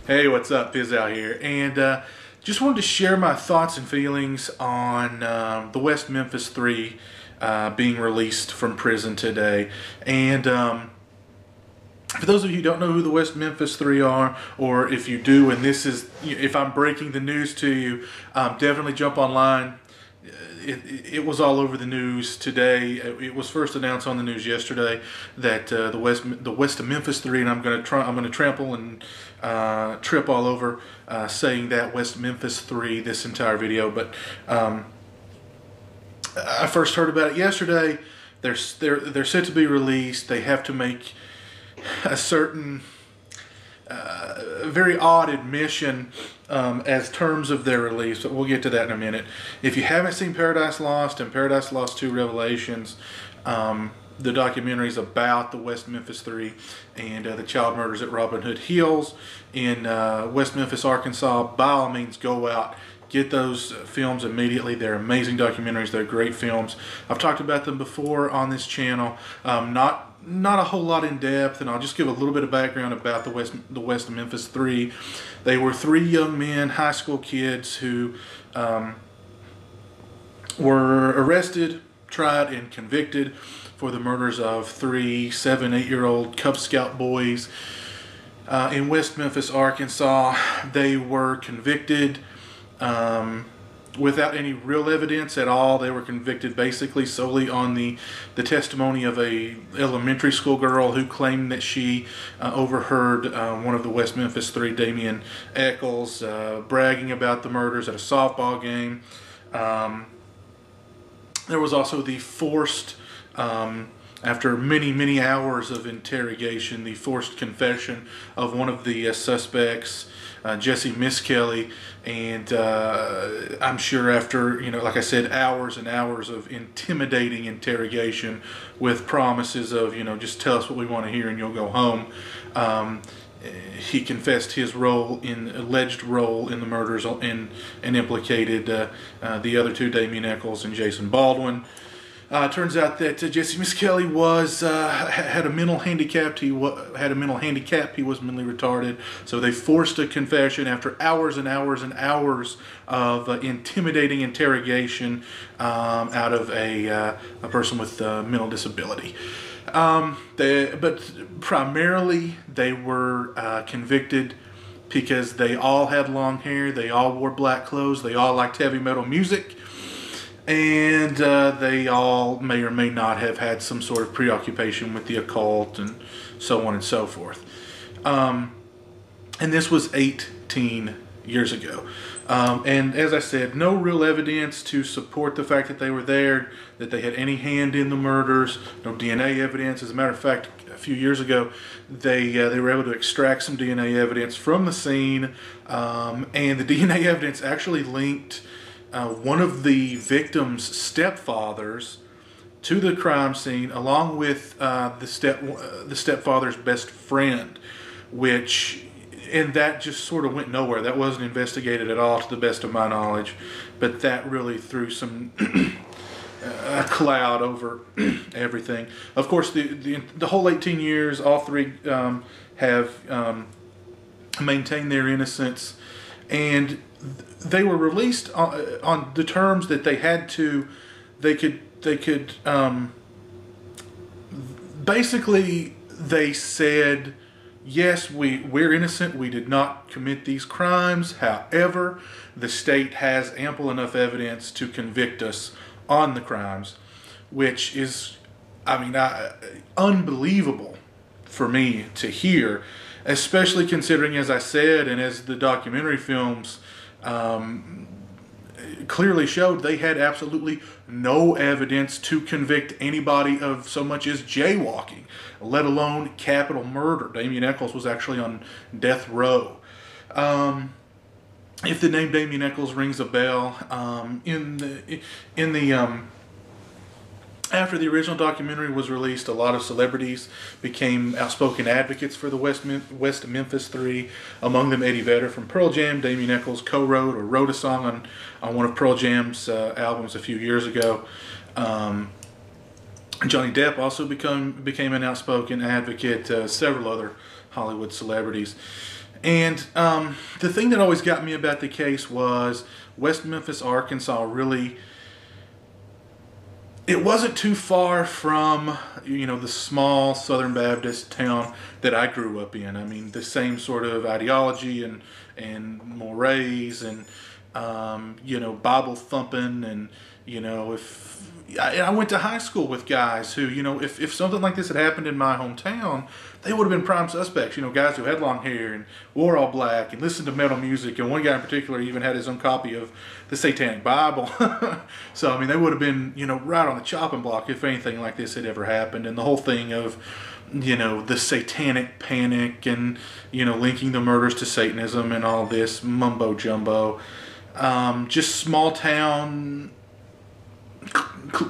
Hey, what's up? Piz out here, and just wanted to share my thoughts and feelings on the West Memphis Three being released from prison today. And for those of you who don't know who the West Memphis Three are, or if you do, and this is, if I'm breaking the news to you, definitely jump online. It was all over the news today. It was first announced on the news yesterday that the West Memphis Three, and I'm going to trample and trip all over saying that West Memphis Three this entire video. But I first heard about it yesterday. They're set to be released. They have to make a certain very odd admission as terms of their release, but we'll get to that in a minute. If you haven't seen Paradise Lost and Paradise Lost 2 Revelations, the documentaries about the West Memphis Three and the child murders at Robin Hood Hills in West Memphis, Arkansas, by all means go out. Get those films immediately. They're amazing documentaries. They're great films. I've talked about them before on this channel. Not a whole lot in depth, and I'll just give a little bit of background about the West Memphis Three. They were three young men, high school kids, who were arrested, tried, and convicted for the murders of 3 7, 8-year-old Cub Scout boys in West Memphis, Arkansas. They were convicted without any real evidence at all. They were convicted basically solely on the testimony of a elementary school girl who claimed that she overheard one of the West Memphis Three, Damian Eccles, bragging about the murders at a softball game. There was also the forced, after many hours of interrogation, the forced confession of one of the suspects, Jesse Miskelly, and I'm sure after, like I said, hours and hours of intimidating interrogation with promises of, just tell us what we want to hear and you'll go home, he confessed his alleged role in the murders and implicated the other two, Damian Eccles and Jason Baldwin. Turns out that Jesse Miskelly had a mental handicap. He was mentally retarded. So they forced a confession after hours and hours and hours of intimidating interrogation out of a person with mental disability. But primarily they were convicted because they all had long hair, they all wore black clothes, they all liked heavy metal music, and they all may or may not have had some sort of preoccupation with the occult and so on and so forth. And this was 18 years ago. And as I said, no real evidence to support the fact that they were there, that they had any hand in the murders, no DNA evidence. As a matter of fact, a few years ago, they were able to extract some DNA evidence from the scene, and the DNA evidence actually linked one of the victim's stepfathers to the crime scene, along with the stepfather's best friend, and that just sort of went nowhere. That wasn't investigated at all, to the best of my knowledge, but that really threw some a cloud over everything. Of course, the whole 18 years, all three have maintained their innocence, and they were released on the terms that they had to. They could basically, they said, yes, we're innocent. We did not commit these crimes. However, the state has ample enough evidence to convict us on the crimes, which is, unbelievable for me to hear, especially considering, as I said, and as the documentary films clearly showed, they had absolutely no evidence to convict anybody of so much as jaywalking, let alone capital murder. Damian Eccles was actually on death row. If the name Damian Eccles rings a bell, after the original documentary was released, a lot of celebrities became outspoken advocates for the West Memphis Three. Among them, Eddie Vedder from Pearl Jam. Damian Eccles co-wrote or wrote a song on one of Pearl Jam's albums a few years ago. Johnny Depp also became an outspoken advocate. Several other Hollywood celebrities. And the thing that always got me about the case was West Memphis, Arkansas really, it wasn't too far from, the small Southern Baptist town that I grew up in. I mean, the same sort of ideology and mores and, Bible thumping. And, if I went to high school with guys who, if something like this had happened in my hometown, they would have been prime suspects. Guys who had long hair and wore all black and listened to metal music. And one guy in particular even had his own copy of the Satanic Bible. So, I mean, they would have been, right on the chopping block if anything like this had ever happened. And the whole thing of, the satanic panic and, linking the murders to Satanism and all this mumbo jumbo. Just small town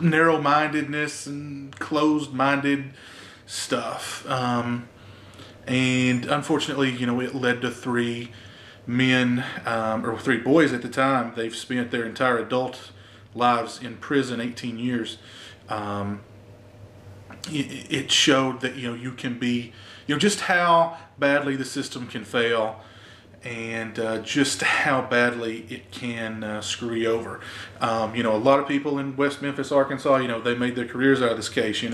narrow-mindedness and closed-minded stuff. And unfortunately, it led to 3 men, or 3 boys at the time. They've spent their entire adult lives in prison, 18 years. It showed that, you can be, just how badly the system can fail, and just how badly it can screw you over. A lot of people in West Memphis, Arkansas, they made their careers out of this case.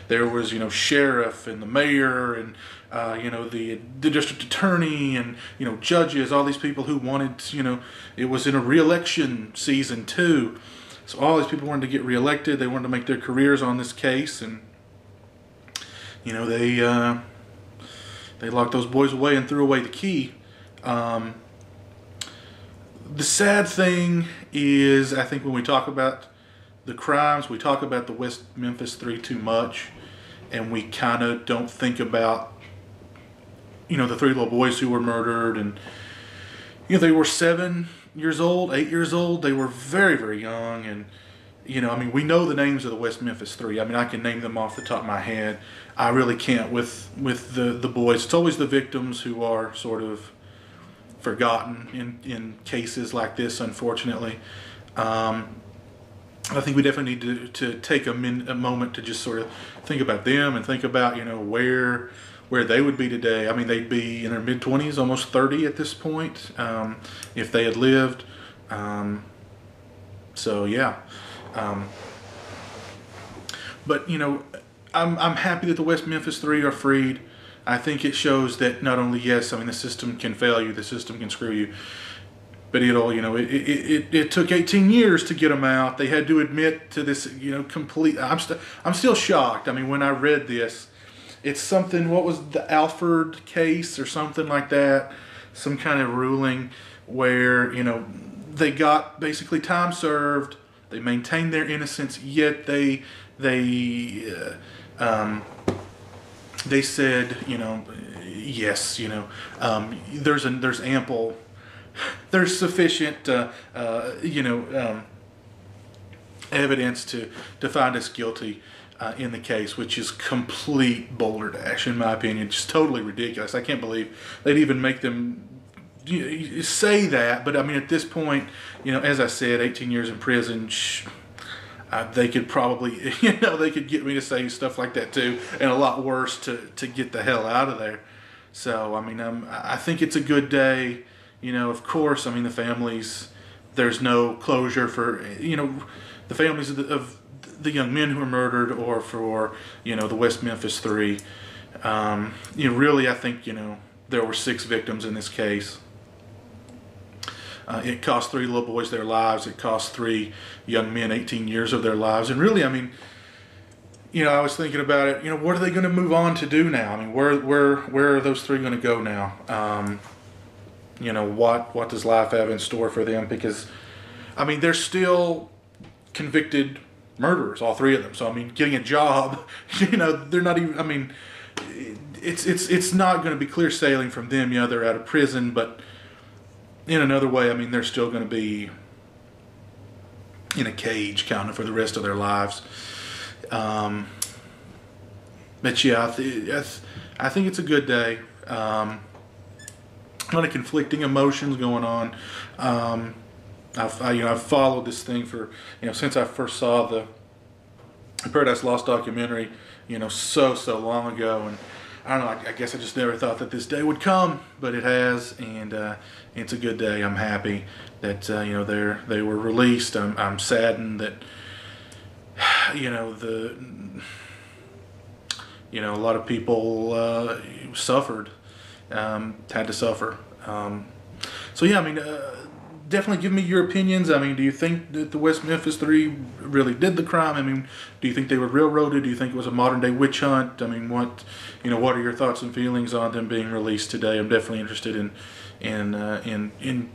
There was, sheriff and the mayor and, the district attorney and, judges, all these people who wanted, it was in a re-election season too. So all these people wanted to get reelected. They wanted to make their careers on this case, and, they locked those boys away and threw away the key. The sad thing is, I think when we talk about the crimes, we talk about the West Memphis Three too much, and we kind of don't think about, the 3 little boys who were murdered. And, they were 7 years old, 8 years old. They were very, very young. And, we know the names of the West Memphis Three. I mean, I can name them off the top of my head. I really can't with the boys. It's always the victims who are sort of forgotten in cases like this, unfortunately. I think we definitely need to take a moment to just sort of think about them and think about, where they would be today. I mean, they'd be in their mid-20s, almost 30 at this point, if they had lived. So, yeah. But, I'm happy that the West Memphis Three are freed. I think it shows that not only, yes, the system can fail you, the system can screw you, but it took 18 years to get them out. They had to admit to this, complete. I'm still shocked. I mean, when I read this, it's something. What was the Alford case or something like that? Some kind of ruling where they got basically time served. They maintained their innocence, yet they said, yes, there's sufficient, evidence to find us guilty in the case, which is complete balderdash, in my opinion. Just totally ridiculous. I can't believe they'd even make them say that. But I mean, at this point, as I said, 18 years in prison. They could probably, they could get me to say stuff like that too, and a lot worse to get the hell out of there. So, I mean, I think it's a good day. Of course, the families, there's no closure for, the families of the young men who were murdered, or for, the West Memphis Three. Really, I think, there were 6 victims in this case. It cost 3 little boys their lives. It cost 3 young men 18 years of their lives. And really, I was thinking about it. What are they going to move on to do now? Where are those 3 going to go now? What does life have in store for them? Because, they're still convicted murderers, all 3 of them. So, getting a job, they're not even. It's not going to be clear sailing from them. They're out of prison, but in another way, they're still going to be in a cage kind of for the rest of their lives. But yeah, I think it's a good day. A lot of conflicting emotions going on. I've followed this thing for, since I first saw the Paradise Lost documentary, so long ago, and I don't know. I guess I just never thought that this day would come, but it has, and it's a good day. I'm happy that they were released. I'm saddened that a lot of people suffered, had to suffer. So yeah, I mean, definitely give me your opinions. I mean, do you think that the West Memphis Three really did the crime? I mean, do you think they were railroaded? Do you think it was a modern day witch hunt? I mean, what are your thoughts and feelings on them being released today? I'm definitely interested in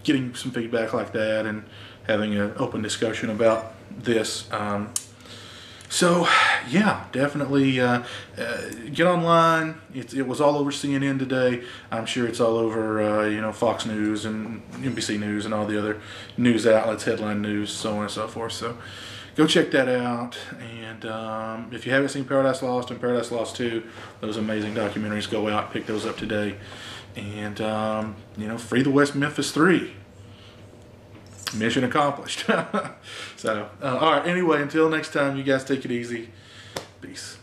getting some feedback like that and having an open discussion about this. So, yeah, definitely get online. It was all over CNN today. I'm sure it's all over Fox News and NBC News and all the other news outlets, headline news, so on and so forth. So go check that out. And if you haven't seen Paradise Lost and Paradise Lost 2, those amazing documentaries, go out, pick those up today. And, free the West Memphis Three. Mission accomplished. So, all right. Anyway, until next time, you guys take it easy. Peace.